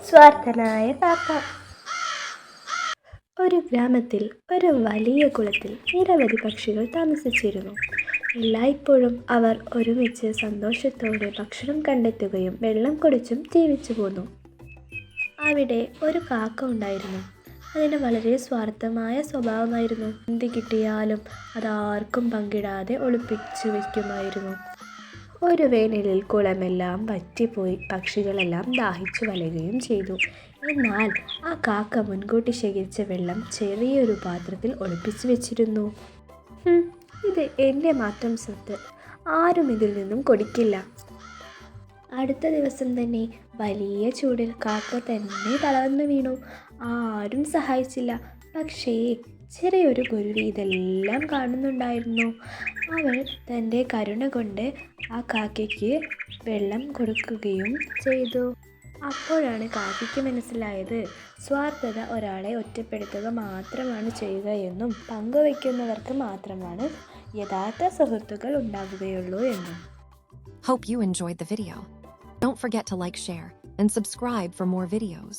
സ്വാർത്ഥനായ കാക്ക. ഒരു ഗ്രാമത്തിൽ ഒരു വലിയ കുളത്തിൽ നിരവധി പക്ഷികൾ താമസിച്ചിരുന്നു. എല്ലായ്പ്പോഴും അവർ ഒരുമിച്ച് സന്തോഷത്തോടെ ഭക്ഷണം കണ്ടെത്തുകയും വെള്ളം കുടിച്ചും ജീവിച്ചു പോന്നു. അവിടെ ഒരു കാക്ക ഉണ്ടായിരുന്നു. അതിന് വളരെ സ്വാർത്ഥമായ സ്വഭാവമായിരുന്നു. എന്ത് കിട്ടിയാലും അതാർക്കും പങ്കിടാതെ ഒളിപ്പിച്ചു വയ്ക്കുമായിരുന്നു. ഒരു വേനലിൽ കുളമെല്ലാം വറ്റിപ്പോയി. പക്ഷികളെല്ലാം ദാഹിച്ചു വലയുകയും ചെയ്തു. എന്നാൽ ആ കാക്ക മുൻകൂട്ടി ശേഖരിച്ച വെള്ളം ചെറിയൊരു പാത്രത്തിൽ ഒളിപ്പിച്ചു വെച്ചിരുന്നു. ഇത് എൻ്റെ മാത്രം സ്വത്ത്, ആരും ഇതിൽ നിന്നും കുടിക്കില്ല. അടുത്ത ദിവസം തന്നെ വലിയ ചൂടിൽ കാക്ക തന്നെ തളർന്നു വീണു. ആരും സഹായിച്ചില്ല. പക്ഷേ ചെറിയൊരു കുരുവി ഇതെല്ലാം കാണുന്നുണ്ടായിരുന്നു. അവൾ തൻ്റെ കരുണ കൊണ്ട് ആ കാക്കയ്ക്ക് വെള്ളം കൊടുക്കുകയും ചെയ്തു. അപ്പോഴാണ് കാക്കയ്ക്ക് മനസ്സിലായത്, സ്വാർത്ഥത ഒരാളെ ഒറ്റപ്പെടുത്തുക മാത്രമാണ് ചെയ്യുക എന്നും പങ്കുവയ്ക്കുന്നവർക്ക് മാത്രമാണ് യഥാർത്ഥ സുഹൃത്തുക്കൾ ഉണ്ടാവുകയുള്ളൂ എന്നും. Hope you enjoyed the video. Don't forget to like, share, and subscribe for more videos.